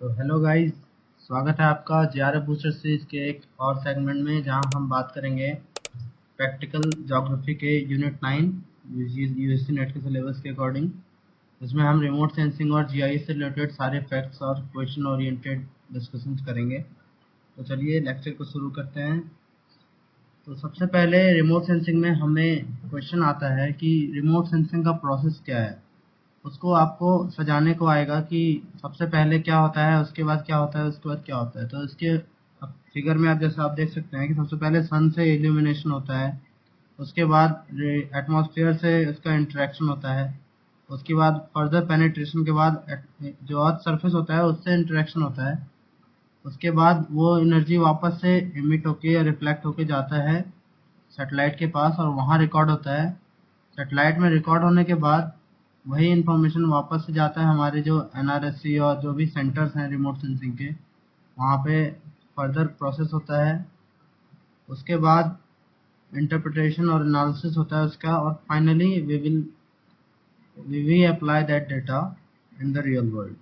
तो hello guys, स्वागत है आपका जेआरएफ बूस्टर सीरीज के एक और सेगमेंट में जहां हम बात करेंगे प्रैक्टिकल ज्योग्राफी के यूनिट 9 यूजीसी नेट के सिलेबस के अकॉर्डिंग। इसमें हम रिमोट सेंसिंग और जीआईएस से रिलेटेड सारे फैक्ट्स और क्वेश्चन ओरिएंटेड डिस्कशंस करेंगे। तो चलिए लेक्चर को शुरू करते हैं। तो सबसे पहले रिमोट सेंसिंग में हमें क्वेश्चन आता है कि रिमोट सेंसिंग का प्रोसेस क्या है। उसको आपको सजाने को आएगा कि सबसे पहले क्या होता है, उसके बाद क्या होता है, उसके बाद क्या होता है। तो इसके फिगर में आप जैसे आप देख सकते हैं कि सबसे पहले सन से इल्यूमिनेशन होता है, उसके बाद एटमॉस्फेयर से उसका इंटरेक्शन होता है, उसके बाद फर्दर पेनिट्रेशन के बाद जो अर्थ सरफेस होता है उससे इंटरेक्शन होता है, उसके बाद वो एनर्जी वापस से इमिट होके या रिफ्लेक्ट होके जाता है सैटेलाइट के पास और वहाँ रिकॉर्ड होता है। सैटेलाइट में रिकॉर्ड होने के बाद वही इंफॉर्मेशन वापस से जाता है हमारे जो एनआरएससी और जो भी सेंटर्स हैं रिमोट सेंसिंग के, वहाँ पे फर्दर प्रोसेस होता है। उसके बाद इंटरप्रिटेशन और एनालिसिस होता है उसका, और finally we apply that data in the real world.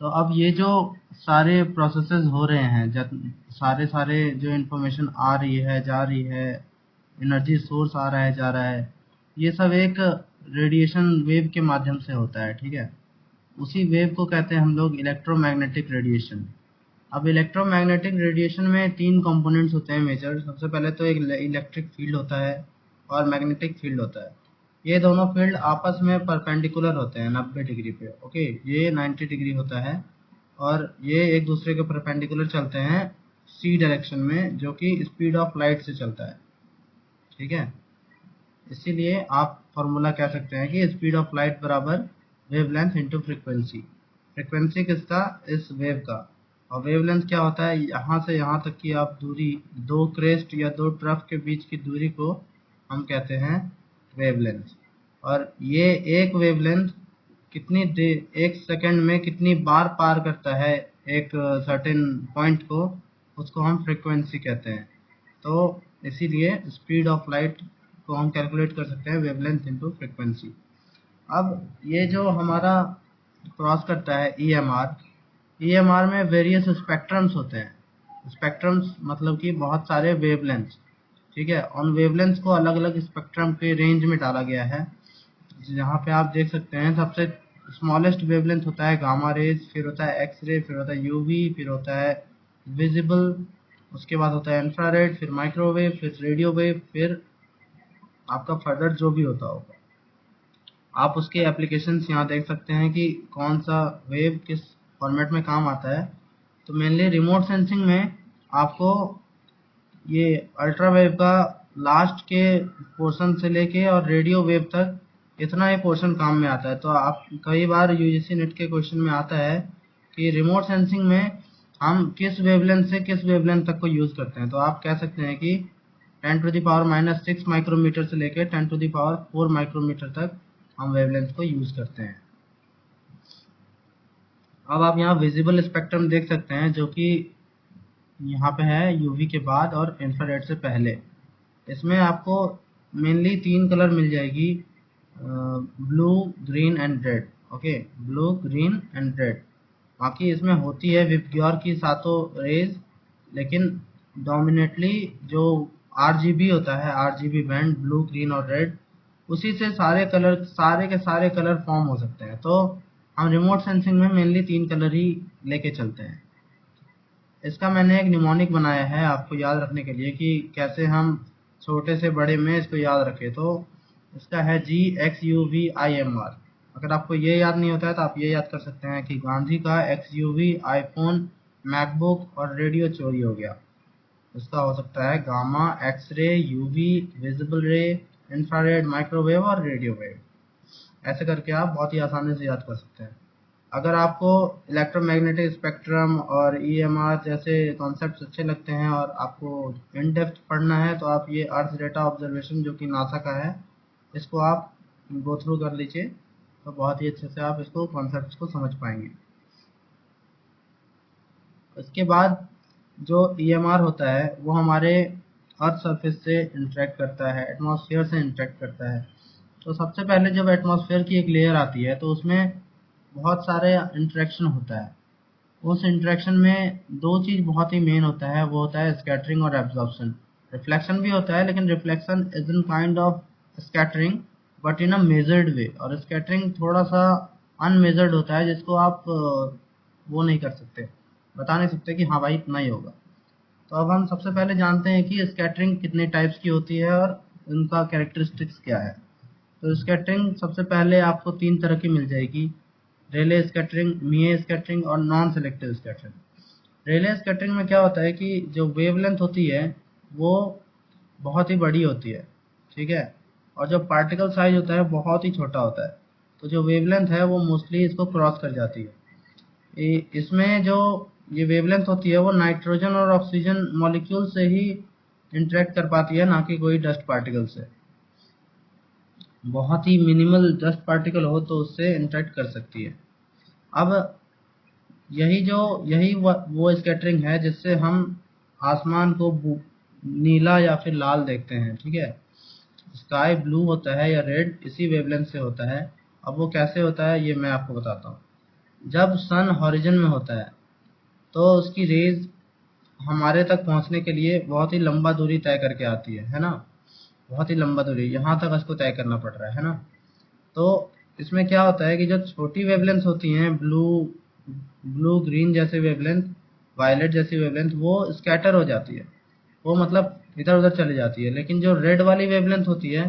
तो अब ये जो सारे प्रोसेसेस हो रहे हैं, जब सारे सारे जो इंफॉर्मेशन आ रही है जा रही है, एनर्जी सोर्स आ रहा है जा रहा है, ये सब एक रेडिएशन वेव के माध्यम से होता है। ठीक है, उसी वेव को कहते हैं हम लोग इलेक्ट्रोमैग्नेटिक रेडिएशन। अब इलेक्ट्रोमैग्नेटिक रेडिएशन में तीन कंपोनेंट्स होते हैं मेजर। सबसे पहले तो एक इलेक्ट्रिक फील्ड होता है और मैग्नेटिक फील्ड होता है। ये दोनों फील्ड आपस में परपेंडिकुलर होते हैं 90 डिग्री पे। ओके, ये 90 डिग्री होता है और ये एक दूसरे के परपेंडिकुलर चलते हैं सी डायरेक्शन में, जो कि स्पीड ऑफ लाइट से चलता है। ठीक है, इसीलिए आप फॉर्मूला कह सकते हैं कि स्पीड ऑफ लाइट बराबर वेवलेंथ इंटू फ्रीक्वेंसी। फ्रीक्वेंसी किसका? इस वेव का। और वेवलेंथ क्या होता है? यहाँ से यहाँ तक की आप दूरी, दो क्रेस्ट या दो ट्रफ के बीच की दूरी को हम कहते हैं वेवलेंथ। और ये एक वेवलेंथ कितनी देर, एक सेकंड में कितनी बार पार करता है एक सर्टेन पॉइंट को, उसको हम फ्रीक्वेंसी कहते हैं। तो इसीलिए स्पीड ऑफ लाइट को हम कैलकुलेट कर सकते हैं वेवलेंथ इनटू फ्रीक्वेंसी। अब ये जो हमारा क्रॉस करता है ईएमआर, ईएमआर में वेरियस स्पेक्ट्रम्स होते हैं। स्पेक्ट्रम्स मतलब कि बहुत सारे वेवलेंथ्स। ठीक है, उन वेवलेंथ्स को अलग अलग स्पेक्ट्रम के रेंज में डाला गया है। जहाँ पे आप देख सकते हैं सबसे स्मॉलेस्ट वेवलेंथ होता है गामा रेज, फिर होता है एक्स रे, फिर होता है यूवी, फिर होता है विजिबल, उसके बाद होता है इंफ्रारेड, फिर माइक्रोवेव, फिर रेडियो वेव, फिर आपका फर्दर जो भी होता होगा। आप उसके एप्लीकेशंस यहाँ देख सकते हैं कि कौन सा वेव किस फॉर्मेट में काम आता है। तो मेनली रिमोट सेंसिंग में आपको ये अल्ट्रा वेव का लास्ट के पोर्शन से लेके और रेडियो वेव तक इतना ही पोर्शन काम में आता है। तो आप कई बार यूजीसी नेट के क्वेश्चन में आता है कि रिमोट सेंसिंग में हम किस वेवलेंथ से किस वेवलेंथ तक को यूज़ करते हैं। तो आप कह सकते हैं कि 10⁻⁻⁶ माइक्रोमीटर से लेकर 10⁻⁴ माइक्रोमीटर तक हम वेवलेंथ को यूज़ करते हैं। अब आप यहाँ विजिबल स्पेक्ट्रम देख सकते हैं, जो कि यहाँ पे है यूवी के बाद और इंफ्रारेड से पहले। इसमें आपको मेनली तीन कलर मिल जाएगी, blue, green and red. Okay, blue, green and red. बाकी इसमें होती है विबग्योर की सातों रेज, लेकिन डोमिनेटली जो आरजीबी होता है, आरजीबी बैंड, ब्लू, ग्रीन और रेड, उसी से सारे कलर, सारे के सारे कलर फॉर्म हो सकते हैं। तो हम रिमोट सेंसिंग में मेनली तीन कलर ही लेके चलते हैं। इसका मैंने एक निमोनिक बनाया है आपको याद रखने के लिए कि कैसे हम छोटे से बड़े में इसको याद रखें। तो इसका है GXUVIMR। अगर आपको ये याद नहीं होता है तो आप ये याद कर सकते हैं कि गांधी का XUV आईफोन, मैकबुक और रेडियो चोरी हो गया। इसका हो सकता है gamma, X ray, UV, visible रे, इंफ्रारेड, माइक्रोवेव और रेडियो वेव। ऐसे करके आप बहुत ही आसानी से याद कर सकते हैं। अगर आपको इलेक्ट्रोमैग्नेटिक स्पेक्ट्रम और ईएमआर जैसे कॉन्सेप्ट्स अच्छे लगते हैं और आपको इन डेप्थ पढ़ना है, तो आप ये अर्थ डेटा ऑब्जर्वेशन जो कि नासा का है, इसको आप गो थ्रू कर लीजिए। तो बहुत ही अच्छे से आप इसको कॉन्सेप्ट्स को समझ पाएंगे। इसके बाद जो ईएमआर होता है वो हमारे अर्थ सरफेस से इंटरेक्ट करता है, एटमॉस्फेयर से इंटरेक्ट करता है। तो सबसे पहले जब एटमॉस्फेयर की एक लेयर आती है तो उसमें बहुत सारे इंटरेक्शन होता है। उस इंटरेक्शन में दो चीज बहुत ही मेन होता है, वो होता है स्कैटरिंग और एब्जॉर्प्शन। रिफ्लेक्शन भी होता है, लेकिन reflection is in kind of scattering but in a measured way, और स्कैटरिंग थोड़ा सा अनमेजर्ड होता है, जिसको आप वो नहीं कर सकते, बता नहीं सकते कि हाँ भाई इतना ही होगा। तो अब हम सबसे पहले जानते हैं कि स्कैटरिंग कितने टाइप्स की होती है और उनका कैरेक्टरिस्टिक्स क्या है। तो स्कैटरिंग सबसे पहले आपको तीन तरह की मिल जाएगी: रेले स्कैटरिंग, मीए स्कैटरिंग और नॉन सेलेक्टिव स्कैटरिंग। रेले स्कैटरिंग में क्या होता है कि जो वेवलेंथ होती है वो बहुत ही बड़ी होती है, ठीक है, और जो पार्टिकल साइज होता है बहुत ही छोटा होता है। तो जो वेवलेंथ है वो मोस्टली इसको क्रॉस कर जाती है। इसमें जो ये वेवलेंथ होती है वो नाइट्रोजन और ऑक्सीजन मॉलिक्यूल से ही इंटरेक्ट कर पाती है, ना कि कोई डस्ट पार्टिकल से। बहुत ही मिनिमल डस्ट पार्टिकल हो तो उससे इंटरेक्ट कर सकती है। अब वो स्कैटरिंग है जिससे हम आसमान को नीला या फिर लाल देखते हैं, ठीक है। स्काई ब्लू होता है या रेड इसी वेवलेंथ से होता है। अब वो कैसे होता है ये मैं आपको बताता हूँ। जब सन हॉरिजन में होता है तो उसकी रेज हमारे तक पहुंचने के लिए बहुत ही लंबा दूरी तय करके आती है ना। बहुत ही लंबा दूरी, यहाँ तक उसको तय करना पड़ रहा है ना। तो इसमें क्या होता है कि जो छोटी वेवलेंथ होती हैं, ब्लू ब्लू ग्रीन जैसे वेवलेंथ, वायलेट जैसी वेवलेंथ, वो स्कैटर हो जाती है, वो मतलब इधर उधर चली जाती है। लेकिन जो रेड वाली वेवलेंथ होती है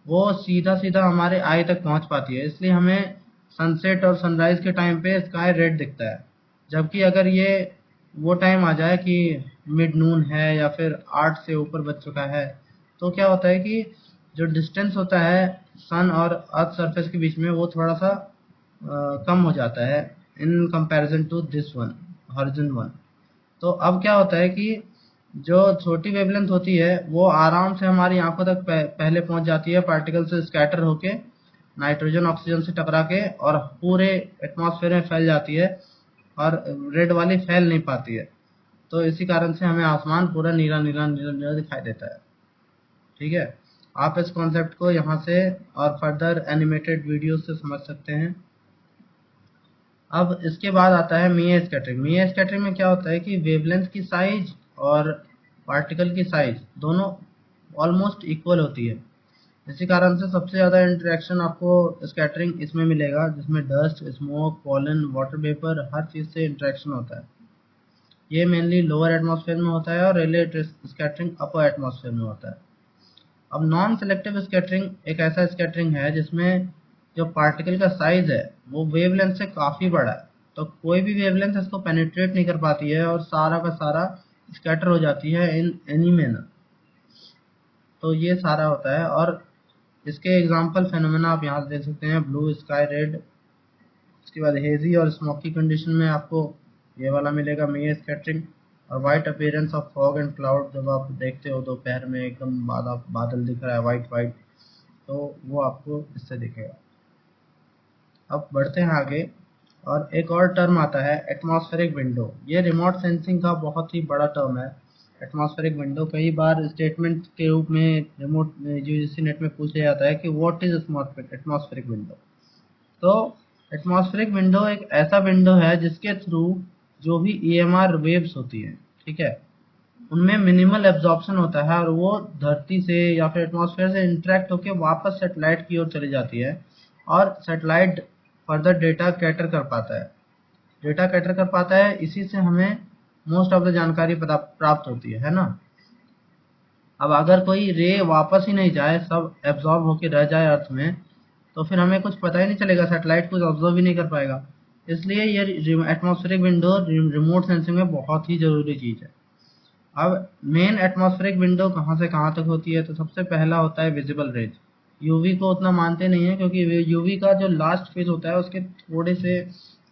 वो सीधा सीधा हमारे आई तक पहुंच पाती है, इसलिए हमें सनसेट और सनराइज के टाइम पे स्काई रेड दिखता है। जबकि अगर ये वो टाइम आ जाए कि मिड नून है या फिर 8 से ऊपर बज चुका है, तो क्या होता है कि जो डिस्टेंस होता है सन और अर्थ सरफेस के बीच में वो थोड़ा सा कम हो जाता है in comparison to this one, horizon one. तो अब क्या होता है कि जो छोटी वेवलेंथ होती है वो आराम से हमारी आंखों तक पहले पहुंच जाती है, पार्टिकल से स्कैटर होके नाइट्रोजन ऑक्सीजन से टकरा के, और पूरे एटमॉस्फेयर में फैल जाती है, और रेड वाली फैल नहीं पाती है। तो इसी कारण से हमें आसमान पूरा नीला नीला नीला नीला दिखाई देता है, ठीक है। आप इस कॉन्सेप्ट को यहाँ से और फर्दर एनिमेटेड वीडियो से समझ सकते हैं। अब इसके बाद आता है मीए स्कैटरिंग। मीए स्कैटरिंग में क्या होता है कि वेवलेंथ की साइज और पार्टिकल की साइज दोनों ऑलमोस्ट इक्वल होती है। इसी कारण से सबसे ज़्यादा इंटरेक्शन आपको स्कैटरिंग इसमें मिलेगा, जिसमें dust, smoke, pollen, water vapour, हर चीज़ से इंटरेक्शन होता है। ये मेनली लोअर एटमॉस्फेयर में होता है और रेले स्कैटरिंग अपर एटमॉस्फेयर में होता है। अब नॉन सेलेक्टिव स्कैटरिंग एक ऐसा स्कैटरिंग है जिसमें जो पार्टिकल का साइज है वो वेवलेंथ से काफ़ी बड़ा है, तो कोई भी वेवलेंथ इसको पेनिट्रेट नहीं कर पाती है और सारा का सारा स्कैटर हो जाती है इन एनी मैनर। तो ये सारा होता है, और इसके एग्जाम्पल फेनोमेना आप यहाँ से देख सकते हैं: ब्लू स्काई, रेड। उसके बाद हेजी और स्मोकी कंडीशन में आपको ये वाला मिलेगा, मीए स्कैटरिंग। और white appearance of fog and cloud, जब आप देखते हो दोपहर में एकदम बादल दिख रहा है वाइट वाइट, तो वो आपको इससे दिखेगा। अब बढ़ते हैं आगे, और एक और टर्म आता है एटमॉस्फेरिक विंडो। ये रिमोट सेंसिंग का बहुत ही बड़ा टर्म है। एटमॉस्फेरिक विंडो कई बार स्टेटमेंट के रूप में रिमोट यूजीसी नेट में पूछा जाता है कि व्हाट इज एटमॉस्फेरिक विंडो। तो एटमॉस्फेरिक विंडो एक ऐसा विंडो है जिसके थ्रू जो भी ईएमआर वेव्स होती हैं, ठीक है, उनमें मिनिमल एब्जॉर्प्शन होता है, और वो धरती से या फिर एटमॉस्फेयर से इंटरेक्ट होकर वापस सेटेलाइट की ओर चली जाती है, और सेटेलाइट फर्दर डेटा कैटर कर पाता है। डेटा कैटर कर पाता है, इसी से हमें मोस्ट ऑफ द जानकारी प्राप्त होती है ना। अब अगर कोई रे वापस ही नहीं जाए, सब एब्जॉर्ब होके रह जाए अर्थ में, तो फिर हमें कुछ पता ही नहीं चलेगा, सैटेलाइट कुछ ऑब्जर्व ही नहीं कर पाएगा। इसलिए ये एटमॉस्फेरिक विंडो रिमोट सेंसिंग में बहुत ही ज़रूरी चीज़ है। अब मेन एटमॉस्फेरिक विंडो कहाँ से कहाँ तक होती है, तो सबसे पहला होता है विजिबल रेंज। यूवी को उतना मानते नहीं है, क्योंकि यूवी का जो लास्ट फेज होता है उसके थोड़े से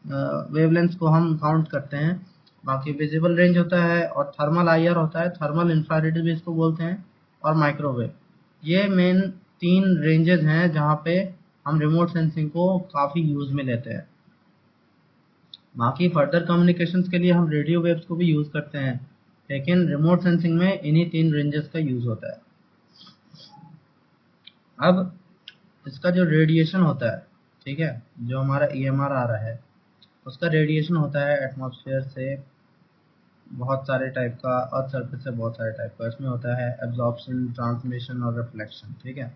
वेवलेंथ को हम काउंट करते हैं। बाकी विजिबल रेंज होता है, और थर्मल आईआर होता है, थर्मल इंफ्रारेड भी इसको बोलते हैं, और माइक्रोवेव। ये मेन तीन रेंजेस हैं जहाँ पे हम रिमोट सेंसिंग को काफ़ी यूज़ में लेते हैं। बाकी फर्दर कम्युनिकेशंस के लिए हम रेडियो वेव्स को भी यूज़ करते हैं, लेकिन रिमोट सेंसिंग में इन्हीं तीन रेंजेस का यूज़ होता है। अब इसका जो रेडिएशन होता है, ठीक है, जो हमारा EMR आ रहा है उसका रेडिएशन होता है एटमॉस्फेयर से बहुत सारे टाइप का और सरफेस से बहुत सारे टाइप का। इसमें होता है एब्जॉर्प्शन, ट्रांसमिशन और रिफ्लेक्शन, ठीक है,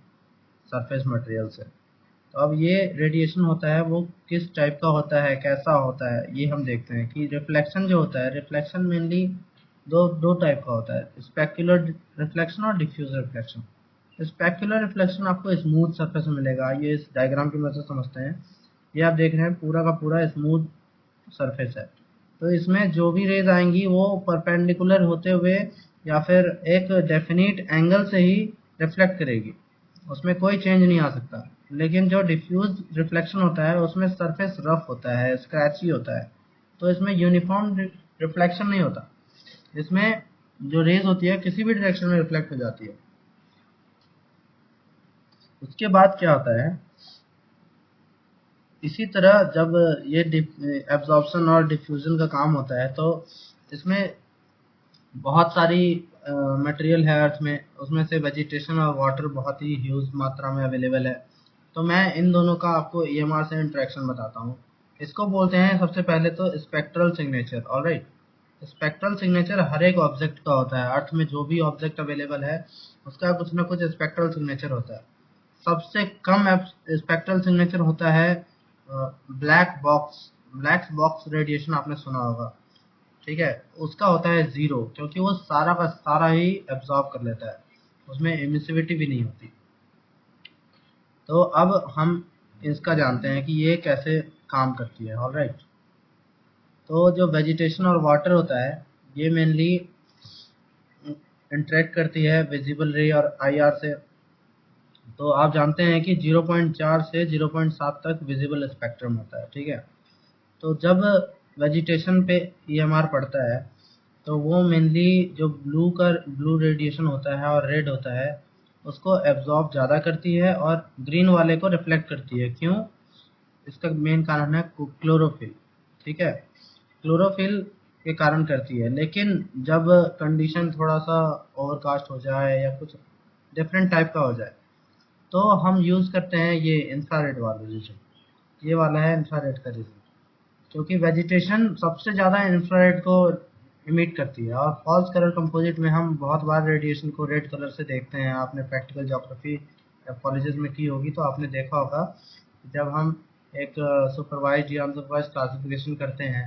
सरफेस मटेरियल से। तो अब ये रेडिएशन होता है वो किस टाइप का होता है, कैसा होता है, ये हम देखते हैं कि रिफ्लेक्शन जो होता है, रिफ्लेक्शन मेनली दो दो टाइप का होता है, स्पेक्युलर रिफ्लेक्शन और डिफ्यूज रिफ्लेक्शन। स्पेक्युलर रिफ्लेक्शन आपको स्मूथ सरफेस में मिलेगा, ये इस डायग्राम की मदद से समझते हैं। ये आप देख रहे हैं पूरा का पूरा स्मूथ सरफेस है, तो इसमें जो भी रेज आएंगी वो परपेंडिकुलर होते हुए या फिर एक डेफिनिट एंगल से ही रिफ्लेक्ट करेगी, उसमें कोई चेंज नहीं आ सकता। लेकिन जो डिफ्यूज रिफ्लेक्शन होता है उसमें सरफेस रफ होता है, स्क्रैची होता है, तो इसमें यूनिफॉर्म रिफ्लेक्शन नहीं होता। इसमें जो रेज होती है किसी भी डायरेक्शन में रिफ्लेक्ट हो जाती है। उसके बाद क्या होता है, इसी तरह जब ये एब्जॉर्प्शन और डिफ्यूजन का काम होता है तो इसमें बहुत सारी मटेरियल है अर्थ में, उसमें से वेजिटेशन और वाटर बहुत ही ह्यूज मात्रा में अवेलेबल है। तो मैं इन दोनों का आपको EMR से इंटरेक्शन बताता हूँ। इसको बोलते हैं सबसे पहले तो spectral signature. Alright, spectral signature हर एक ऑब्जेक्ट का होता है, अर्थ में जो भी ऑब्जेक्ट अवेलेबल है उसका कुछ ना कुछ स्पेक्ट्रल सिग्नेचर होता है। सबसे कम स्पेक्ट्रल सिग्नेचर होता है black box. Black box radiation आपने सुना होगा, ठीक है, उसका होता है 0, क्योंकि वो सारा का सारा ही एब्जॉर्ब कर लेता है, उसमें एमिसिविटी भी नहीं होती। तो अब हम इसका जानते हैं कि ये कैसे काम करती है। ऑलराइट, तो जो वेजिटेशन और वाटर होता है ये मेनली इंटरेक्ट करती है विजिबल रे और IR से। तो आप जानते हैं कि 0.4 से 0.7 तक विजिबल स्पेक्ट्रम होता है, ठीक है। तो जब वेजिटेशन पे EMR पड़ता है तो वो मेनली जो ब्लू रेडिएशन होता है और रेड होता है उसको एब्जॉर्ब ज़्यादा करती है और ग्रीन वाले को रिफ्लेक्ट करती है। क्यों? इसका मेन कारण है क्लोरोफिल, ठीक है, क्लोरोफिल के कारण करती है। लेकिन जब कंडीशन थोड़ा सा ओवरकास्ट हो जाए या कुछ डिफरेंट टाइप का हो जाए तो हम यूज़ करते हैं ये इंफ्रारेड वाला रीजन। ये वाला है इंफ्रारेड का रीजन, क्योंकि वेजिटेशन सबसे ज़्यादा इंफ्रारेड को इमिट करती है। और फॉल्स कलर कंपोजिट में हम बहुत बार रेडिएशन को रेड कलर से देखते हैं। आपने प्रैक्टिकल ज्योग्राफी या कॉलेजेस में की होगी तो आपने देखा होगा, जब हम एक सुपरवाइज या अनसुपरवाइज क्लासिफिकेशन करते हैं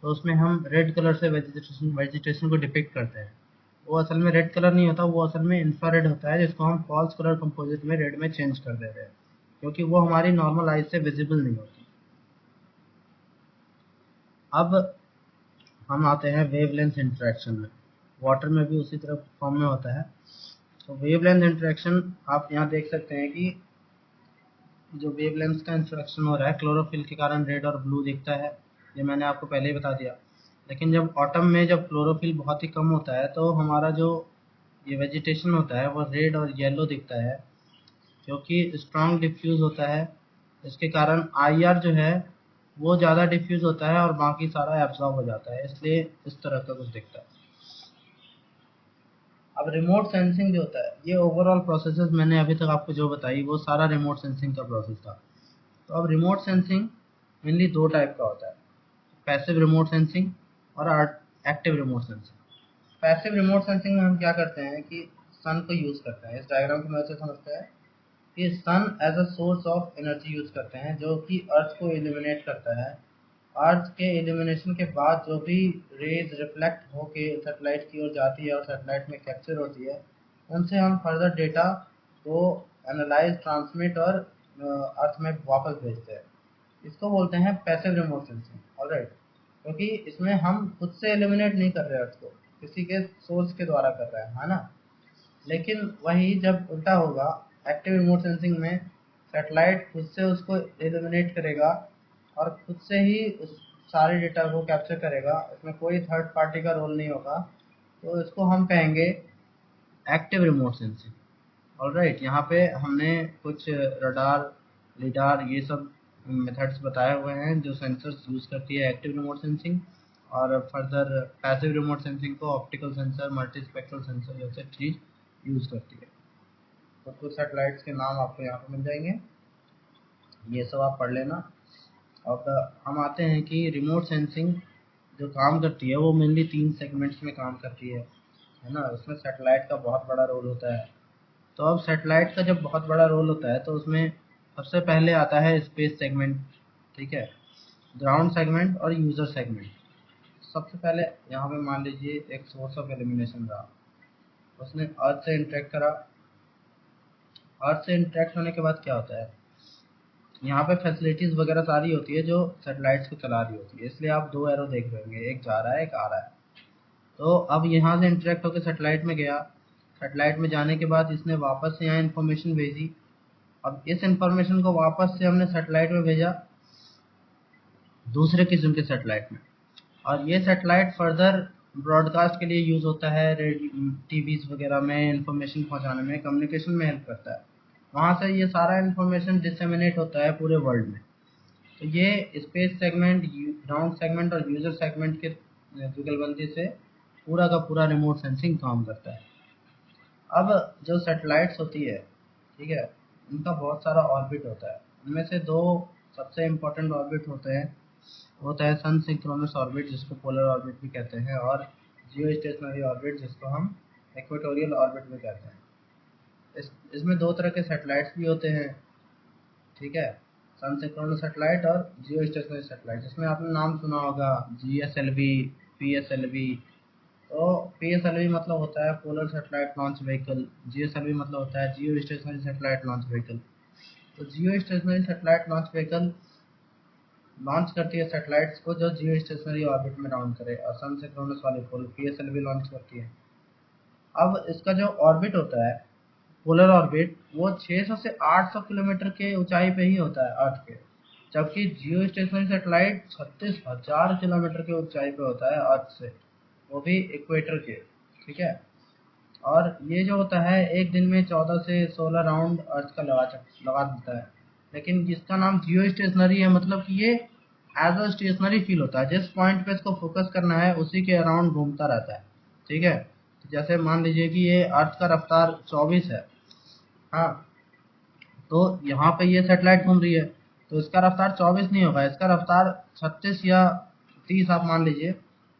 तो उसमें हम रेड कलर से वेजिटेशन को डिपिक्ट करते हैं। वो असल में रेड कलर नहीं होता, वो असल में इंफ्रारेड होता है, जिसको हम फॉल्स कलर कंपोजिट में रेड में चेंज कर देते हैं, क्योंकि वो हमारी नॉर्मल आइज से विजिबल नहीं होती। अब हम आते हैं वेवलेंथ इंटरेक्शन में। वाटर में भी उसी तरह फॉर्म में होता है। तो वेवलेंथ इंटरेक्शन आप यहाँ देख सकते हैं कि जो वेवलेंथ का इंटरेक्शन हो रहा है, क्लोरोफिल के कारण रेड और ब्लू दिखता है, ये मैंने आपको पहले ही बता दिया। लेकिन जब ऑटम में जब क्लोरोफिल बहुत ही कम होता है तो हमारा जो ये वेजिटेशन होता है वो रेड और येलो दिखता है, क्योंकि स्ट्रॉन्ग डिफ्यूज होता है। इसके कारण IR जो है वो ज़्यादा डिफ्यूज होता है और बाकी सारा एब्जॉर्ब हो जाता है, इसलिए इस तरह का कुछ दिखता है। अब रिमोट सेंसिंग जो होता है, ये ओवरऑल प्रोसेसेस मैंने अभी तक आपको जो बताई वो सारा रिमोट सेंसिंग का प्रोसेस था। तो अब रिमोट सेंसिंग मेनली दो टाइप का होता है, पैसिव रिमोट सेंसिंग और active remote sensing. Passive remote sensing में हम क्या करते हैं कि सन को यूज़ करते हैं। इस डायग्राम की मदद से समझते हैं कि sun as a source of energy use करते हैं, जो कि अर्थ को इल्यूमिनेट करता है। अर्थ के इल्यूमिनेशन के बाद जो भी रेज रिफ्लेक्ट होके सैटेलाइट की ओर जाती है और सैटेलाइट में कैप्चर होती है, उनसे हम फर्दर डेटा को एनालाइज, ट्रांसमिट और अर्थ में वापस भेजते हैं। इसको बोलते हैं पैसिव रिमोट सेंसिंग। ऑलराइट, क्योंकि इसमें हम खुद से एलिमिनेट नहीं कर रहे अर्थ को, किसी के सोर्स के द्वारा कर रहे हैं, है ना। लेकिन वही जब उल्टा होगा, एक्टिव रिमोट सेंसिंग में सैटेलाइट खुद से उसको एलिमिनेट करेगा और खुद से ही उस सारे डेटा को कैप्चर करेगा, इसमें कोई थर्ड पार्टी का रोल नहीं होगा। तो इसको हम कहेंगे एक्टिव रिमोट सेंसिंग। ऑलराइट, यहाँ पे हमने कुछ रडार, लिडार, ये सब मेथड्स बताए हुए हैं जो सेंसर्स यूज़ करती है एक्टिव रिमोट सेंसिंग। और फर्दर पैसिव रिमोट सेंसिंग को optical sensor, multi spectral sensor जैसे चीज़ यूज़ करती है। तो कुछ सैटेलाइट्स के नाम आपको यहाँ पे मिल जाएंगे। ये सब आप पढ़ लेना। अब हम आते हैं कि रिमोट सेंसिंग जो काम करती है वो मेनली 3 सेगमेंट्स में काम करती है ना। उसमें सैटेलाइट का बहुत बड़ा रोल होता है। तो अब सैटेलाइट का जब बहुत बड़ा रोल होता है तो उसमें सबसे पहले आता है स्पेस सेगमेंट, ठीक है, ग्राउंड सेगमेंट और यूज़र सेगमेंट। सबसे पहले यहाँ पे मान लीजिए एक सोर्स ऑफ एलिमिनेशन रहा, उसने अर्थ से इंटरेक्ट करा। अर्थ से इंटरेक्ट होने के बाद क्या होता है, यहाँ पे फैसिलिटीज़ वगैरह सारी होती है जो सैटेलाइट्स को चला रही होती है, इसलिए आप 2 एरो देख रहे होंगे, एक जा रहा है एक आ रहा है। तो अब यहाँ से इंटरेक्ट होकर सैटेलाइट में गया, सैटेलाइट में जाने के बाद इसने वापस से यहाँ इन्फॉर्मेशन भेजी। अब इस इन्फॉर्मेशन को वापस से हमने सैटेलाइट में भेजा दूसरे किस्म के सैटेलाइट में, और ये सैटेलाइट फर्दर ब्रॉडकास्ट के लिए यूज़ होता है, टीवीज़ वगैरह में इंफॉर्मेशन पहुंचाने में, कम्युनिकेशन में हेल्प करता है। वहाँ से ये सारा इंफॉर्मेशन डिसेमिनेट होता है पूरे वर्ल्ड में। तो ये स्पेस सेगमेंट, ग्राउंड सेगमेंट और यूज़र सेगमेंट के जुगलबंदी से पूरा का पूरा रिमोट सेंसिंग काम करता है। अब जो सैटेलाइट्स होती है, ठीक है, उनका बहुत सारा ऑर्बिट होता है। उनमें से 2 सबसे इम्पोर्टेंट ऑर्बिट होते हैं, होता है सन सिंक्रोनस ऑर्बिट जिसको पोलर ऑर्बिट भी कहते हैं, और जियो स्टेशनरी ऑर्बिट जिसको हम इक्वेटोरियल ऑर्बिट भी कहते हैं। इसमें 2 तरह के सैटेलाइट्स भी होते हैं, ठीक है, सन सिंक्रोनस सैटेलाइट और जियो स्टेशनरी सैटेलाइट। जिसमें आपने नाम सुना होगा GSLV, PSLV। तो PSLV मतलब होता है polar satellite launch vehicle, GSLV मतलब होता है geostationary satellite launch vehicle. तो geostationary satellite launch vehicle launch करती है सैटेलाइट्स को जो जियो स्टेशनरी ऑर्बिट में राउंड करे, और सन सिंक्रोनस वाली PSLV लॉन्च करती है। अब इसका जो ऑर्बिट होता है, पोलर ऑर्बिट, वो 600 से 800 किलोमीटर के ऊंचाई पे ही होता है अर्थ के, जबकि जियो स्टेशनरी सैटेलाइट 36,000 किलोमीटर के ऊंचाई पे होता है अर्थ से, वो भी इक्वेटर के, ठीक है। और ये जो होता है एक दिन में 14 से 16 राउंड अर्थ का लगा देता है। लेकिन जिसका नाम जियो स्टेशनरी है, मतलब कि ये एज अ स्टेशनरी फील होता है, जिस पॉइंट पे इसको फोकस करना है उसी के अराउंड घूमता रहता है, ठीक है। तो जैसे मान लीजिए कि ये अर्थ का रफ्तार 24 है, हाँ, तो यहाँ पे ये सैटेलाइट घूम रही है, तो इसका रफ्तार 24 नहीं होगा, इसका रफ्तार 36 या 30 आप मान लीजिए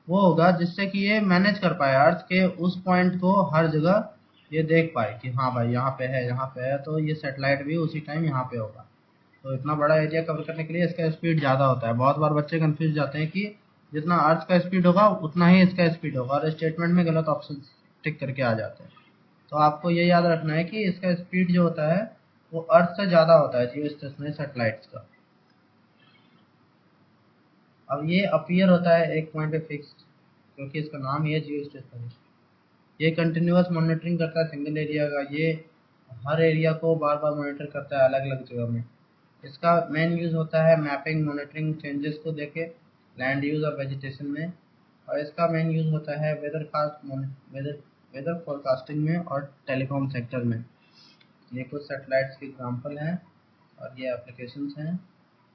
वो होगा, जिससे कि ये मैनेज कर पाए अर्थ के उस पॉइंट को हर जगह ये देख पाए कि हाँ भाई यहाँ पे है, यहाँ पे है, तो ये सैटेलाइट भी उसी टाइम यहाँ पे होगा। तो इतना बड़ा एरिया कवर करने के लिए इसका स्पीड ज़्यादा होता है। बहुत बार बच्चे कंफ्यूज जाते हैं कि जितना अर्थ का स्पीड होगा उतना ही इसका स्पीड होगा, और स्टेटमेंट में गलत ऑप्शन टिक करके आ जाते हैं। तो आपको ये याद रखना है कि इसका स्पीड जो होता है वो अर्थ से ज़्यादा होता है जियो स्टेशनरी सैटेलाइट्स का। अब ये अपीयर होता है एक पॉइंट पे फिक्स्ड, क्योंकि इसका नाम ही है जियो स्टेशनरी। ये कंटिन्यूअस मॉनिटरिंग करता है सिंगल एरिया का, ये हर एरिया को बार बार मॉनिटर करता है अलग अलग जगह में। इसका मेन यूज़ होता है मैपिंग, मॉनिटरिंग, चेंजेस को देखे लैंड यूज़ और वेजिटेशन में। और इसका मेन यूज़ होता है वेदर फोरकास्टिंग में और टेलीकॉम सेक्टर में। ये कुछ सैटेलाइट्स के एग्जांपल हैं और ये एप्लीकेशंस हैं,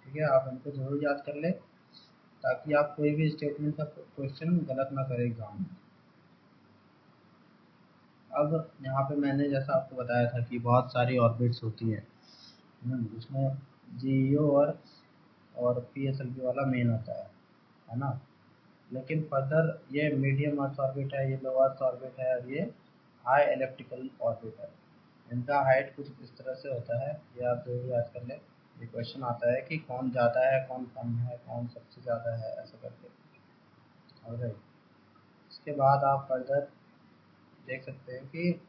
ठीक है। आप इनको ज़रूर याद कर लें ताकि आप कोई भी स्टेटमेंट का क्वेश्चन गलत ना करें एग्जाम में। अब यहाँ पे मैंने जैसा आपको बताया था कि बहुत सारी ऑर्बिट्स होती हैं, जिसमें जियो और PSLV वाला मेन होता है ना। लेकिन फर्दर ये मीडियम अर्थ ऑर्बिट है, ये लो अर्थ ऑर्बिट है, और ये हाई एलिप्टिकल ऑर्बिट है। इनका हाइट कुछ इस तरह से होता है, ये आप जरूर याद कर लें। ये क्वेश्चन आता है कि कौन ज़्यादा है, कौन कम है, कौन सबसे ज़्यादा है, ऐसा करके। और इसके बाद आप फर्दर देख सकते हैं कि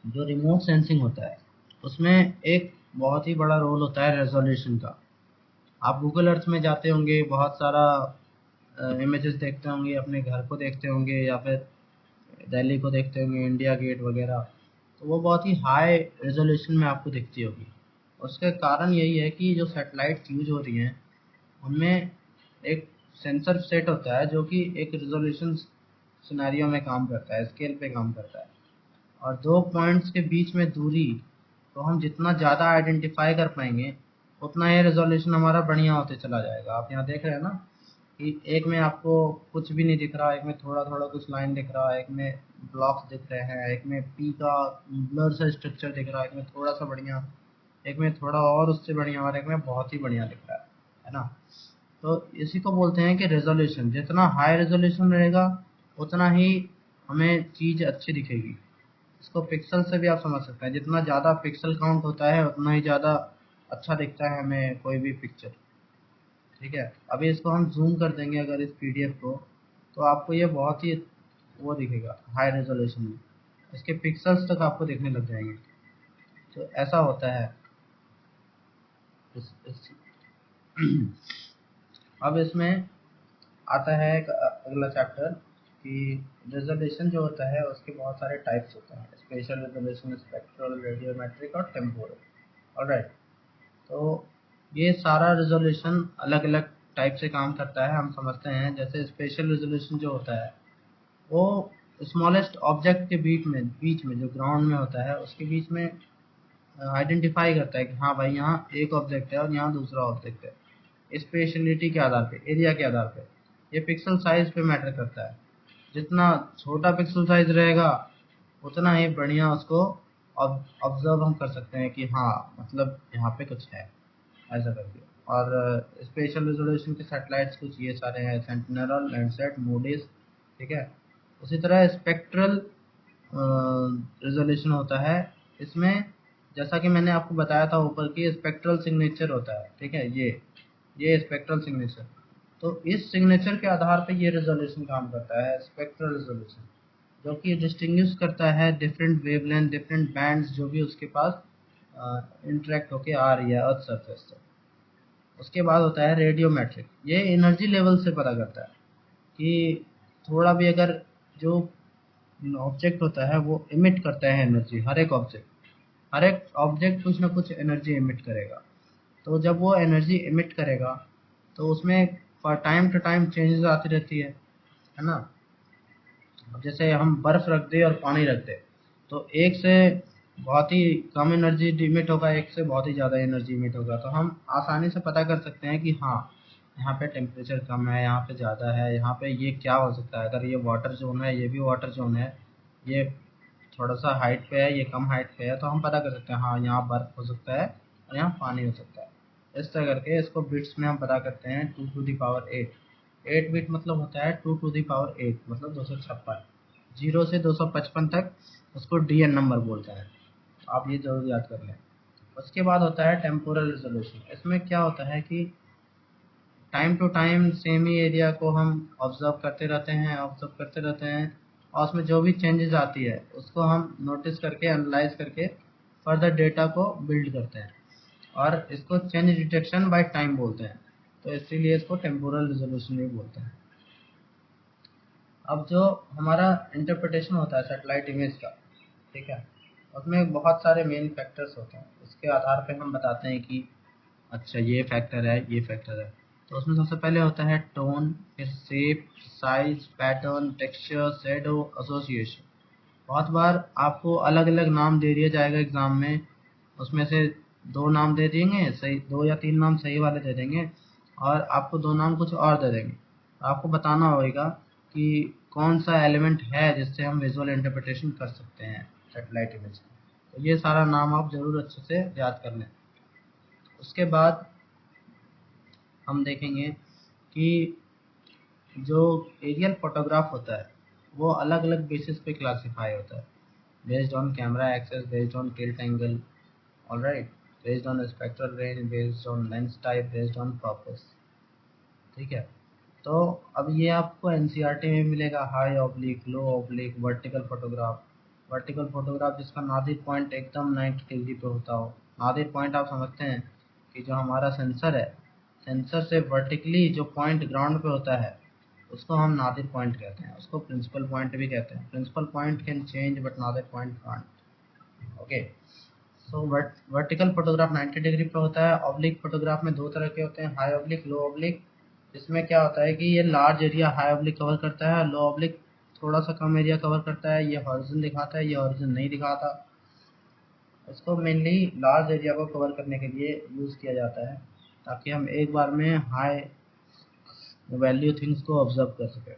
जो रिमोट सेंसिंग होता है उसमें एक बहुत ही बड़ा रोल होता है रेजोल्यूशन का। आप गूगल अर्थ में जाते होंगे, बहुत सारा इमेजेस देखते होंगे, अपने घर को देखते होंगे या फिर दिल्ली को देखते होंगे, इंडिया गेट वगैरह, तो वो बहुत ही हाई रेजोल्यूशन में आपको दिखती होगी। उसका कारण यही है कि जो सैटेलाइट यूज हो रही हैं उनमें एक सेंसर सेट होता है जो कि एक रेजोल्यूशन सिनेरियो में काम करता है, स्केल पे काम करता है। और 2 पॉइंट्स के बीच में दूरी तो हम जितना ज़्यादा आइडेंटिफाई कर पाएंगे उतना ये रेजोल्यूशन हमारा बढ़िया होते चला जाएगा। आप यहाँ देख रहे हैं ना कि एक में आपको कुछ भी नहीं दिख रहा, एक में थोड़ा थोड़ा कुछ लाइन दिख रहा है, एक में ब्लॉक्स दिख रहे हैं, एक में पी का ब्लर सा स्ट्रक्चर दिख रहा है, एक में थोड़ा सा बढ़िया एक में थोड़ा और उससे बढ़िया और एक में बहुत ही बढ़िया दिख रहा है ना। तो इसी को बोलते हैं कि रेजोल्यूशन, जितना हाई रेजोल्यूशन रहेगा उतना ही हमें चीज़ अच्छी दिखेगी। इसको पिक्सल से भी आप समझ सकते हैं, जितना ज़्यादा पिक्सल काउंट होता है उतना ही ज़्यादा अच्छा दिखता है हमें कोई भी पिक्चर। ठीक है, अभी इसको हम जूम कर देंगे अगर इस पीडीएफ को, तो आपको ये बहुत ही वो दिखेगा हाई रेजोल्यूशन में, इसके पिक्सल्स तक आपको दिखने लग जाएंगे। तो ऐसा होता है इस अब इसमें आता है एक अगला चैप्टर कि रेजोल्यूशन जो होता है उसके बहुत सारे टाइप्स होते हैं, स्पेशल रेजोल्यूशन, स्पेक्ट्रल, रेडियोमेट्रिक और टेम्पोरल। ऑलराइट, तो ये सारा रेजोल्यूशन अलग अलग टाइप से काम करता है, हम समझते हैं। जैसे स्पेशल रेजोल्यूशन जो होता है वो स्मॉलेस्ट ऑब्जेक्ट के बीच में जो ग्राउंड में होता है उसके बीच में आइडेंटिफाई करता है कि हाँ भाई यहाँ एक ऑब्जेक्ट है और यहाँ दूसरा ऑब्जेक्ट है। स्पेशलिटी के आधार पे, एरिया के आधार पे, ये पिक्सल साइज पे मैटर करता है। जितना छोटा पिक्सल साइज रहेगा उतना ही बढ़िया उसको ऑब्जर्व हम कर सकते हैं कि हाँ मतलब यहाँ पे कुछ है, ऐसा करके। और स्पेशल रेजोल्यूशन के सैटेलाइट्स कुछ ये सारे हैं, सेंटिनल, लैंडसैट, मूडीज। ठीक है, उसी तरह स्पेक्ट्रल रेजोल्यूशन होता है। इसमें जैसा कि मैंने आपको बताया था ऊपर की स्पेक्ट्रल सिग्नेचर होता है। ठीक है, ये स्पेक्ट्रल सिग्नेचर, तो इस सिग्नेचर के आधार पे ये रेजोल्यूशन काम करता है, स्पेक्ट्रल रेजोल्यूशन, जो कि डिस्टिंग्विश करता है डिफरेंट वेवलेंथ, डिफरेंट बैंड्स जो भी उसके पास इंटरेक्ट होके आ रही है अर्थ सरफेस से। उसके बाद होता है रेडियोमेट्रिक, ये एनर्जी लेवल से पता करता है कि थोड़ा भी अगर जो ऑब्जेक्ट होता है वो इमिट करता है एनर्जी, हर एक ऑब्जेक्ट कुछ ना कुछ एनर्जी इमिट करेगा। तो जब वो एनर्जी इमिट करेगा तो उसमें टाइम टू टाइम चेंजेस आती रहती है ना। अब जैसे हम बर्फ रख दें और पानी रख दें, तो एक से बहुत ही कम एनर्जी इमिट होगा, एक से बहुत ही ज़्यादा एनर्जी इमिट होगा। तो हम आसानी से पता कर सकते हैं कि हाँ यहाँ पे टेम्परेचर कम है, यहाँ पे ज़्यादा है, यहाँ पे ये क्या हो सकता है। अगर ये वाटर जोन है, ये भी वाटर जोन है, ये थोड़ा सा हाइट पे है, ये कम हाइट पे है, तो हम पता कर सकते हैं हाँ यहाँ बर्फ हो सकता है और यहाँ पानी हो सकता है। इस तरह करके इसको बिट्स में हम पता करते हैं। 2 to the power 8, 8 बिट मतलब होता है 2 to the power 8, मतलब 256। 0 से 255 तक उसको डीएन नंबर बोलते हैं, आप ये जरूर याद कर लें। उसके बाद होता है टेम्पोरल रिजोल्यूशन। इसमें क्या होता है कि टाइम टू टाइम सेम ही एरिया को हम ऑब्जर्व करते रहते हैं और उसमें जो भी चेंजेस आती है उसको हम नोटिस करके, एनालाइज करके फर्दर डेटा को बिल्ड करते हैं, और इसको चेंज डिटेक्शन बाय टाइम बोलते हैं। तो इसीलिए इसको टेम्पोरल रिजोल्यूशन भी बोलते हैं। अब जो हमारा इंटरप्रिटेशन होता है सैटेलाइट इमेज का, ठीक है, उसमें बहुत सारे मेन फैक्टर्स होते हैं। उसके आधार पे हम बताते हैं कि अच्छा ये फैक्टर है, ये फैक्टर है। तो उसमें सबसे पहले होता है टोन, फिर shape, size, pattern, texture, shadow, association. बहुत बार आपको अलग अलग नाम दे दिया जाएगा एग्जाम में, उसमें से दो नाम दे देंगे सही, दो या तीन नाम सही वाले दे देंगे और आपको दो नाम कुछ और दे देंगे। तो आपको बताना होगा कि कौन सा एलिमेंट है जिससे हम विजुअल इंटरप्रिटेशन कर सकते हैं सेटेलाइट इमेज। तो ये सारा नाम आप ज़रूर अच्छे से याद कर लें। उसके बाद हम देखेंगे कि जो एरियल फोटोग्राफ होता है वो अलग अलग बेसिस पे क्लासिफाई होता है, based on camera axis, based on tilt angle, alright, based on spectral range, based on lens type, based on purpose. ठीक है, तो अब ये आपको एनसीईआरटी में मिलेगा, high oblique, low oblique, vertical photograph. Vertical photograph जिसका नादिर पॉइंट एकदम 90 डिग्री पे होता हो। नादिर पॉइंट आप समझते हैं कि जो हमारा सेंसर है, सेंसर से वर्टिकली जो पॉइंट ग्राउंड पे होता है उसको हम नादिर पॉइंट कहते हैं, उसको प्रिंसिपल पॉइंट भी कहते हैं। Principal point can change but nadir point can't. Okay, so vertical photograph 90 degree पे होता है। ऑब्लिक फोटोग्राफ में दो तरह के होते हैं, हाई ऑब्लिक, लो ऑब्लिक। इसमें क्या होता है कि ये large area high oblique cover करता है, लो ऑब्लिक थोड़ा सा कम एरिया कवर करता है। ये हॉरिजॉन दिखाता है, ये हॉरिजॉन नहीं दिखाता। इसको मेनली लार्ज एरिया को कवर करने के लिए यूज़ किया जाता है ताकि हम एक बार में हाई वैल्यू थिंग्स को ऑब्जर्व कर सकें।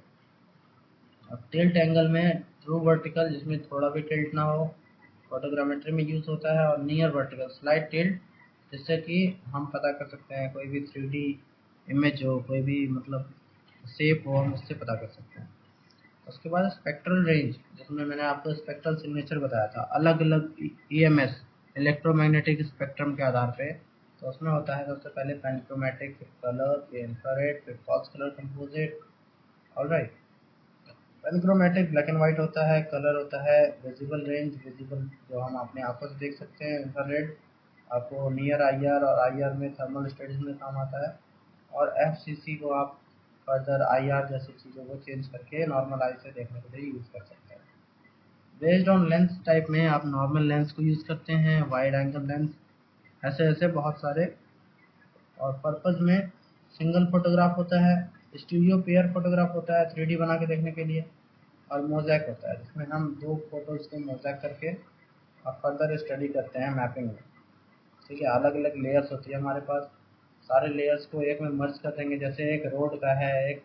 अब टिल्ट एंगल में ट्रू वर्टिकल जिसमें थोड़ा भी टिल्ट ना हो, फोटोग्रामेट्री में यूज़ होता है, और नियर वर्टिकल स्लाइड टिल्ट जिससे कि हम पता कर सकते हैं कोई भी 3D इमेज हो, कोई भी मतलब शेप हो, हम उससे पता कर सकते हैं। उसके बाद स्पेक्ट्रल रेंज, जिसमें मैंने आपको स्पेक्ट्रल सिग्नेचर बताया था, अलग अलग ईएमएस इलेक्ट्रोमैग्नेटिक स्पेक्ट्रम के आधार पे। तो उसमें होता है सबसे पहले पेनक्रोमैटिक, फिर कलर, फिर इंफ्रारेड, फिर false colour composite. Alright. Panchromatic black and white होता है, कलर होता है विजिबल रेंज, विजिबल जो हम अपने आंखों से देख सकते हैं। इंफ्रारेड आपको नियर आईआर और आईआर में थर्मल स्टडीज में काम आता है। और एफसीसी को आप फर्दर आईआर जैसी चीज़ों को चेंज करके नॉर्मल आई से देखने के लिए यूज़ कर सकते हैं। बेस्ड ऑन लेंस टाइप में आप नॉर्मल लेंस को यूज़ करते हैं, वाइड एंगल लेंस, ऐसे ऐसे बहुत सारे। और पर्पस में सिंगल फोटोग्राफ होता है, स्टूडियो पेयर फोटोग्राफ होता है 3D बना के देखने के लिए, और मोज़ेक होता है जिसमें हम दो फोटोज़ को मोज़ेक करके और फर्दर स्टडी करते हैं मैपिंग में। ठीक है, अलग अलग लेयर्स होती है हमारे पास, सारे लेयर्स को एक में मर्ज कर देंगे। जैसे एक रोड का है, एक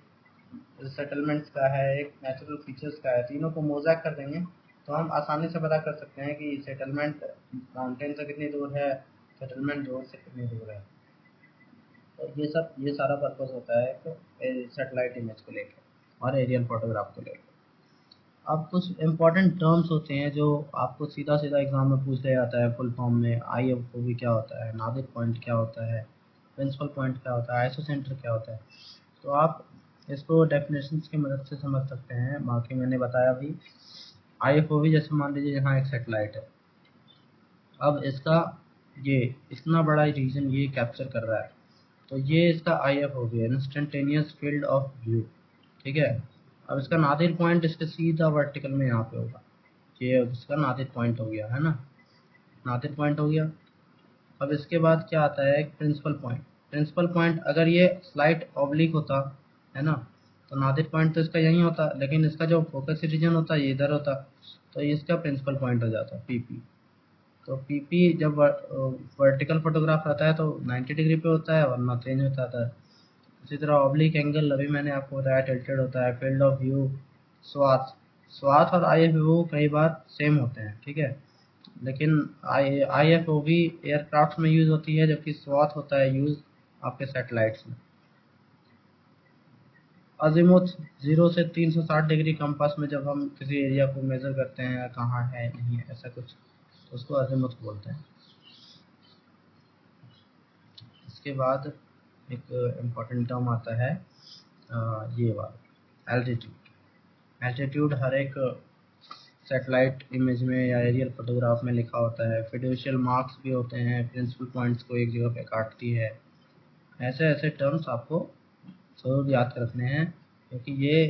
सेटलमेंट्स का है, एक नेचुरल फीचर्स का है, तीनों को मोज़ेक कर देंगे तो हम आसानी से पता कर सकते हैं कि सेटलमेंट माउंटेन से कितनी दूर है, सेटलमेंट रोड से कितनी दूर है। तो ये सारा पर्पस होता है एक सेटेलाइट इमेज को लेकर और एरियल फोटोग्राफ को लेकर। अब कुछ इम्पोर्टेंट टर्म्स होते हैं जो आपको सीधा सीधा एग्जाम में पूछ लिया जाता है फुल फॉर्म में। आईएफओवी क्या होता है, नादिर पॉइंट क्या होता है, प्रिंसिपल पॉइंट क्या होता है, आइसोसेंटर क्या होता है। तो आप इसको डेफिनेशंस की मदद से समझ सकते हैं। बाकी मैंने बताया भी। आईएफओवी जैसे मान लीजिए यहाँ एक सेटेलाइट है, अब इसका ये इतना बड़ा रीजन ये कैप्चर कर रहा है, तो ये इसका आईएफओवी है, इंस्टेंटेनियस फील्ड ऑफ व्यू। ठीक है। अब इसका नादिर पॉइंट इसके सीधा वर्टिकल में यहाँ पे होगा, ये इसका नादिर पॉइंट हो गया है ना, नादिर पॉइंट हो गया। अब इसके बाद क्या आता है, एक प्रिंसिपल पॉइंट। प्रिंसिपल पॉइंट अगर ये स्लाइट ऑब्लिक होता है ना, तो नादिर पॉइंट तो इसका यहीं होता, लेकिन इसका जो फोकस रीजन होता है ये इधर होता, तो ये इसका प्रिंसिपल पॉइंट हो जाता पीपी। तो पीपी जब वर्टिकल फोटोग्राफ रहता है तो 90 डिग्री पे होता है, वरना चेंज होता था। इसी तरह ऑब्लिक एंगल अभी मैंने आपको बताया टिल्टेड होता है। फील्ड ऑफ व्यू, स्वाथ, स्वाथ और आई एफ ओ कई बार सेम होते हैं। ठीक है, लेकिन आई एफ ओ भी एयरक्राफ्ट में यूज़ होती है, जबकि स्वाथ होता है यूज़ आपके सैटेलाइट्स में। अजीमुथ 0 से 360 डिग्री कंपास में जब हम किसी एरिया को मेज़र करते हैं कहाँ है नहीं है ऐसा कुछ, तो उसको अजीमुथ बोलते हैं। इसके बाद एक इम्पॉर्टेंट टर्म आता है ये वाला, एल्टीट्यूड। एल्टीट्यूड हर एक सैटेलाइट इमेज में या एरियल फोटोग्राफ में लिखा होता है। फिड्यूशियल मार्क्स भी होते हैं, प्रिंसिपल पॉइंट्स को एक जगह पे काटती है। ऐसे ऐसे टर्म्स आपको ज़रूर याद रखने हैं, क्योंकि ये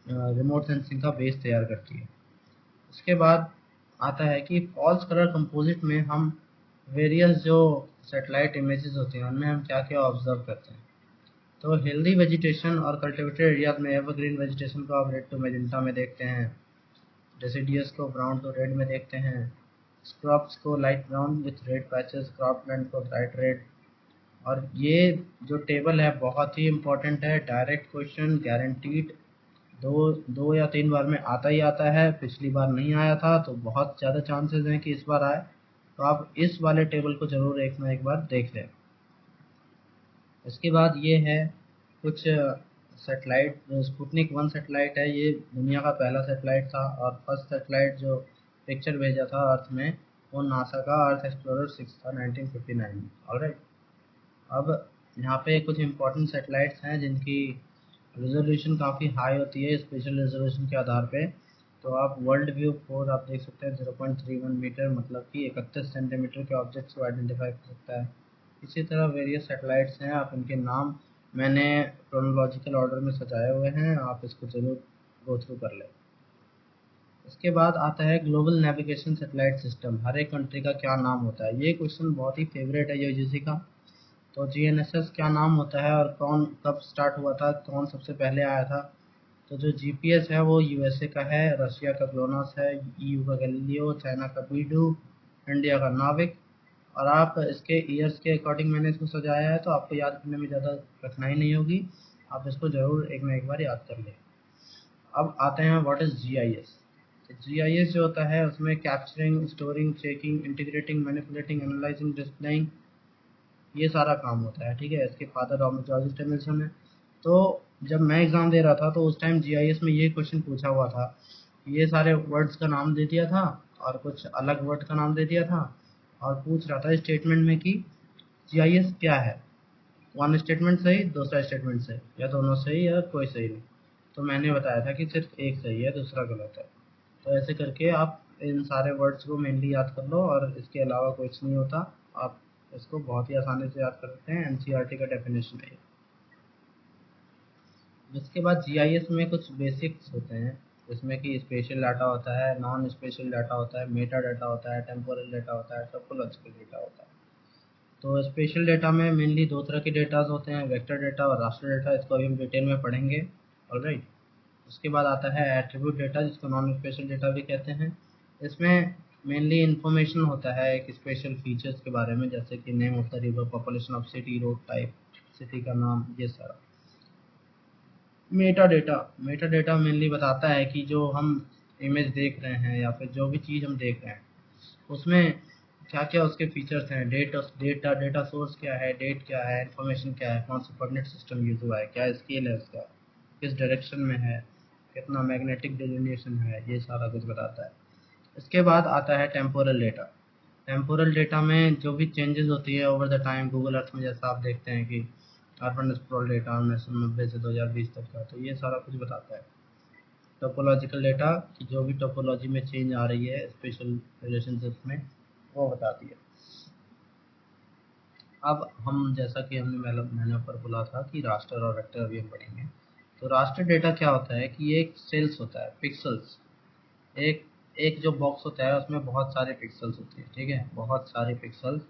रिमोट सेंसिंग का बेस तैयार करती है। उसके बाद आता है कि फॉल्स कलर कंपोजिट में हम वेरियस जो सैटेलाइट इमेजेस होती हैं उनमें हम क्या क्या ऑब्जर्व करते हैं। तो हेल्दी वेजिटेशन और कल्टिवेटेड एरियाज में एवरग्रीन वेजिटेशन को आप रेड टू मेजेंटा में देखते हैं, डेसिडियस को ब्राउन टू रेड में देखते हैं, स्क्रब्स को light brown with red patches, cropland को ब्राइट रेड। और ये जो टेबल है बहुत ही इम्पोर्टेंट है, डायरेक्ट क्वेश्चन गारंटीड, दो दो या तीन बार में आता ही आता है। पिछली बार नहीं आया था तो बहुत ज़्यादा चांसेस हैं कि इस बार आए, तो आप इस वाले टेबल को ज़रूर एक ना एक बार देख लें। इसके बाद ये है कुछ सेटेलाइट। स्पुतनिक 1 सेटेलाइट है, ये दुनिया का पहला सेटेलाइट था, और फर्स्ट सेटेलाइट जो पिक्चर भेजा था अर्थ में वो नासा का अर्थ एक्सप्लोरर 6 था 1959 में। ऑलराइट। अब यहाँ पे कुछ इंपॉर्टेंट सेटेलाइट्स हैं जिनकी रेजोल्यूशन काफ़ी हाई होती है स्पेशल रेजोल्यूशन के आधार पे। तो आप वर्ल्ड व्यू 4 आप देख सकते हैं, 0.31 मीटर मतलब कि 31 सेंटीमीटर के ऑब्जेक्ट्स को आइडेंटिफाई कर सकता है। इसी तरह वेरियस सैटेलाइट्स हैं, आप इनके नाम मैंने क्रोनोलॉजिकल ऑर्डर में सजाए हुए हैं, आप इसको ज़रूर गो थ्रू कर लें। इसके बाद आता है ग्लोबल नेविगेशन सैटेलाइट सिस्टम, हर एक कंट्री का क्या नाम होता है। ये क्वेश्चन बहुत ही फेवरेट है यूजीसी का। तो जीएनएसएस क्या नाम होता है और कौन कब स्टार्ट हुआ था, कौन सबसे पहले आया था। तो जो जीपीएस है वो यूएसए का है, रशिया का ग्लोनास है, ईयू का गैलीलियो, चाइना का बीडू, इंडिया का नाविक। और आप इसके ईयर्स के अकॉर्डिंग मैंने इसको सजाया है, तो आपको याद करने में ज़्यादा कठिनाई नहीं होगी, आप इसको ज़रूर एक ना एक बार याद कर लें। अब आते हैं व्हाट इज़ जीआईएस। तो जीआईएस जो होता है उसमें capturing, storing, checking, integrating, manipulating, analysing, displaying ये सारा काम होता है, ठीक है। इसके फादर रॉबर्ट जॉर्ज स्टेमिल्सन है। तो जब मैं एग्ज़ाम दे रहा था तो उस टाइम जीआईएस में ये क्वेश्चन पूछा हुआ था, ये सारे वर्ड्स का नाम दे दिया था और कुछ अलग वर्ड का नाम दे दिया था, और पूछ रहा था स्टेटमेंट में कि जीआईएस क्या है। वन स्टेटमेंट सही, दूसरा स्टेटमेंट सही, या दोनों सही या कोई सही नहीं। तो मैंने बताया था कि सिर्फ एक सही है, दूसरा गलत है। तो ऐसे करके आप इन सारे वर्ड्स को मेनली याद कर लो, और इसके अलावा कुछ नहीं होता। आप इसको बहुत ही आसानी से याद कर सकते हैं, एनसीईआरटी का डेफिनेशन है। इसके बाद जीआईएस में कुछ बेसिक्स होते हैं, जिसमें कि स्पेशल डाटा होता है, नॉन स्पेशल डाटा होता है, मेटा डाटा होता है, टेम्पोरल डाटा होता है, टोपोलॉजिकल डाटा होता है। तो स्पेशल डेटा में मेनली दो तरह के डेटाज होते हैं, वेक्टर डेटा और रास्टर डेटा। इसको अभी हम डिटेल में पढ़ेंगे। ऑलराइट। उसके बाद आता है एट्रीब्यूट डेटा, जिसको नॉन स्पेशल डेटा भी कहते हैं। इसमें मेनली इंफॉर्मेशन होता है एक स्पेशल फीचर्स के बारे में, जैसे कि name of the river, population of city, road type, city का नाम, ये सारा। मेटा डेटा मेनली बताता है कि जो हम इमेज देख रहे हैं या फिर जो भी चीज़ हम देख रहे हैं, उसमें क्या क्या उसके फीचर्स हैं, डेटा डेटा सोर्स क्या है, डेट क्या है, इंफॉर्मेशन क्या है, कौन सा कोऑर्डिनेट सिस्टम यूज हुआ है, क्या स्केल है उसका, किस डायरेक्शन में है, कितना मैग्नेटिक डिलिनेशन है, ये सारा कुछ बताता है। इसके बाद आता है टेम्पोरल डेटा। टेम्पोरल डेटा में जो भी चेंजेस होती है over the time, Google Earth में जैसा आप देखते हैं कि अर्बन स्क्रॉल डेटा 1990 से 2020 तक का, तो ये सारा कुछ बताता है। टोपोलॉजिकल डेटा की जो भी टोपोलॉजी में चेंज आ रही है स्पेशल रिलेशनशिप में, वो बताती है। अब हम, जैसा कि मैंने ऊपर बोला था कि रास्टर और वेक्टर अभी हम पढ़ेंगे। तो रास्टर डेटा क्या होता है कि ये एक सेल्स होता है, पिक्सल्स। एक एक जो बॉक्स होता है उसमें बहुत सारे पिक्सल्स होते हैं, ठीक है, बहुत सारे पिक्सल्स।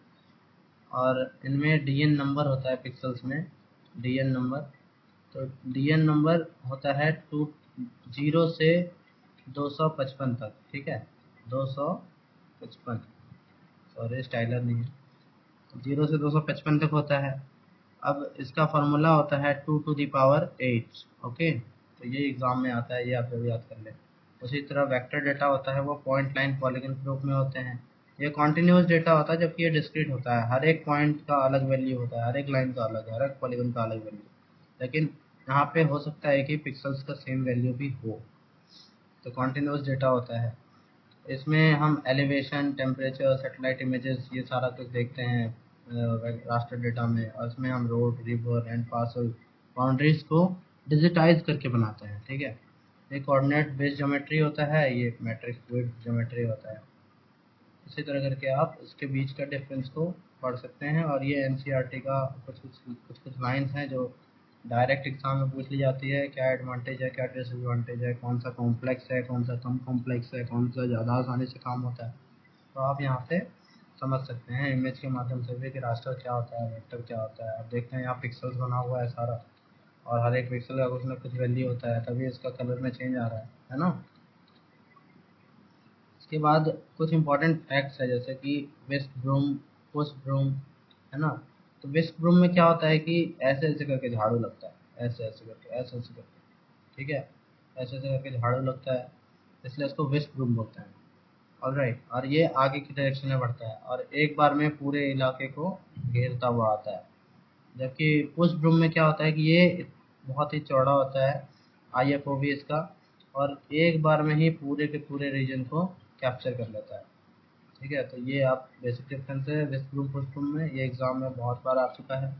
और इनमें डीएन नंबर होता है पिक्सल्स में, डीएन नंबर। तो डीएन नंबर होता है 0 से 255 तक, ठीक है, 255, सॉरी स्टाइलर नहीं है, 0 से 255 तक होता है। अब इसका फार्मूला होता है 2 to the power 8। ओके, तो ये एग्ज़ाम में आता है, ये आप जरूर याद कर लें। उसी तरह वेक्टर डेटा होता है, वो पॉइंट लाइन पॉलीगन ग्रुप में होते हैं। ये कॉन्टिन्यूस डेटा होता है, जबकि ये डिस्क्रीट होता है, हर एक पॉइंट का अलग वैल्यू होता है, हर एक लाइन का अलग, हर एक पॉलीगन का अलग वैल्यू। लेकिन यहाँ पे हो सकता है कि पिक्सल्स का सेम वैल्यू भी हो। तो कॉन्टिन्यूस डेटा होता है। इसमें हम एलिवेशन, टेम्परेचर, सैटेलाइट इमेजेस, ये सारा कुछ देखते हैं रास्टर डेटा में। और इसमें हम road, river and parcel boundaries को डिजिटाइज करके बनाते हैं, ठीक है। ये कोऑर्डिनेट बेस्ड ज्योमेट्री होता है, ये मैट्रिक्स विड्थ ज्योमेट्री होता है। इसी तरह करके आप इसके बीच का डिफरेंस को पढ़ सकते हैं। और ये एनसीईआरटी का कुछ लाइंस हैं जो डायरेक्ट एग्जाम में पूछ ली जाती है, क्या एडवांटेज है, क्या डिसएडवांटेज है, कौन सा कॉम्प्लेक्स है, कौन सा कम कॉम्प्लेक्स है, कौन सा ज़्यादा आसानी से काम होता है। तो आप यहाँ से समझ सकते हैं इमेज के माध्यम से भी कि रास्टर क्या होता है, वेक्टर क्या होता है। आप देखते हैं यहाँ पिक्सल्स बना हुआ है सारा, और हर एक पिक्सल का कुछ ना कुछ वैल्यू होता है, तभी इसका कलर में चेंज आ रहा है ना। इसके बाद कुछ इंपॉर्टेंट फैक्ट्स है, जैसे कि वेस्ट ब्रूम, पोस्ट ब्रूम, है ना। तो वेस्ट ब्रूम में क्या होता है कि ऐसे ऐसे करके झाड़ू लगता है, ऐसे ऐसे करके, ऐसे ऐसे करके, ठीक है, ऐसे ऐसे करके झाड़ू लगता है, इसलिए इसको वेस्ट ब्रूम बोलते हैं। ऑलराइट। और ये आगे की डायरेक्शन में बढ़ता है और एक बार में पूरे इलाके को घेरता हुआ आता है। जबकि पुश ब्रूम में क्या होता है कि ये बहुत ही चौड़ा होता है, आईएफओवी इसका, और एक बार में ही पूरे के पूरे रीजन को कैप्चर कर लेता है, ठीक है। तो ये आप बेसिक डिफरेंस है वेस्ट ब्रूम पुश ब्रूम में, ये एग्जाम में बहुत बार आ चुका है,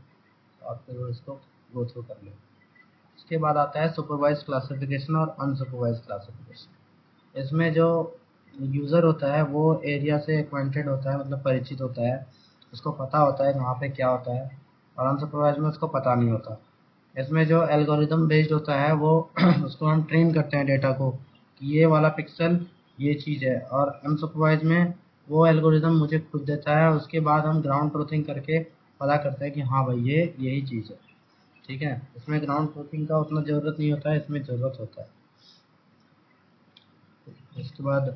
तो आप फिर इसको गो थ्रू कर लें। इसके बाद आता है सुपरवाइज क्लासिफिकेशन और अनसुपरवाइज क्लासिफिकेशन। इसमें जो यूज़र होता है वो एरिया से एक्वेंटेड होता है, मतलब परिचित होता है, उसको पता होता है कहाँ पे क्या होता है। और अनसुपरवाइज में उसको पता नहीं होता। इसमें जो एल्गोरिदम बेस्ड होता है वो उसको हम ट्रेन करते हैं डेटा को कि ये वाला पिक्सल ये चीज़ है। और अनसुपरवाइज में वो एल्गोरिदम मुझे खुद देता है, उसके बाद हम ग्राउंड ट्रूथिंग करके पता करते हैं कि हाँ भाई ये यही चीज़ है, ठीक है। इसमें ग्राउंड ट्रूथिंग का उतना ज़रूरत नहीं होता है, इसमें ज़रूरत होता है। उसके बाद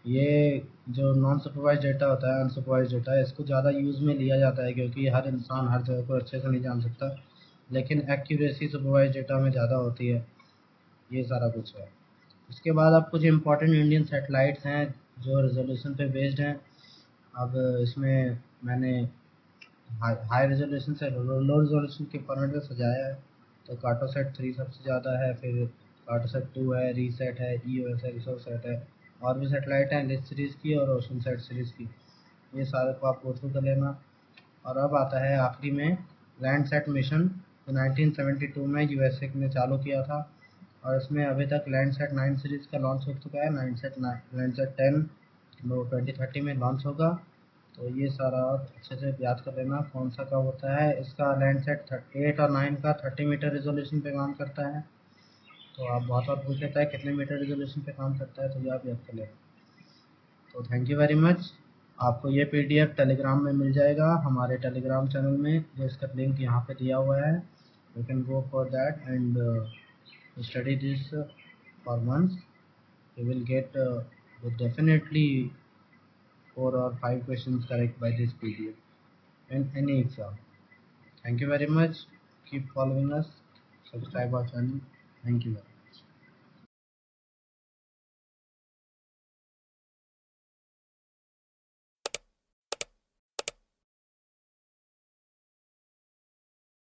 ये जो नॉन सुपरवाइज डेटा होता है, अनसुपरवाइज डेटा, इसको ज़्यादा यूज़ में लिया जाता है क्योंकि हर इंसान हर जगह को अच्छे से नहीं जान सकता। लेकिन एक्यूरेसी सुपरवाइज डेटा में ज़्यादा होती है। ये सारा कुछ है। उसके बाद अब कुछ इंपॉर्टेंट इंडियन सैटेलाइट्स हैं जो रेजोल्यूशन पे बेस्ड हैं। अब इसमें मैंने हाई रेजोल्यूशन से लो रेजोल्यूशन के फॉर्मेट में सजाया है। तो कार्टोसेट 3 सबसे ज़्यादा है, फिर कार्टोसेट 2 है, रीसेट है, ईओएस है, रिसोसेट है, और भी सेटेलाइट हैं लिस्ट सीरीज़ की और ओशन सेट सीरीज़ की। ये सारे को आप गो थ्रू कर लेना। और अब आता है आखिरी में लैंडसेट मिशन, जो 1972 में यूएसए ने चालू किया था, और इसमें अभी तक लैंडसेट 9 सीरीज़ का लॉन्च हो चुका है। लैंडसेट 10 वो 2030 में लॉन्च होगा। तो ये सारा अच्छे से याद कर लेना कौन सा कब होता है। इसका लैंडसेट 8 और 9 का 30 मीटर रेजोल्यूशन पे काम करता है। तो आप बहुत बार पूछ लेता है कितने मीटर रेजोल्यूशन पे काम करता है, तो ये आप याद कर लेना। तो थैंक यू वेरी मच। आपको ये पीडीएफ टेलीग्राम में मिल जाएगा, हमारे टेलीग्राम चैनल में, जो इसका लिंक यहाँ पे दिया हुआ है। You can go for that and study this for months. You will get definitely 4 or 5 questions correct by this PDF in any exam. Thank you very much. Keep following us. Subscribe our channel. Thank you.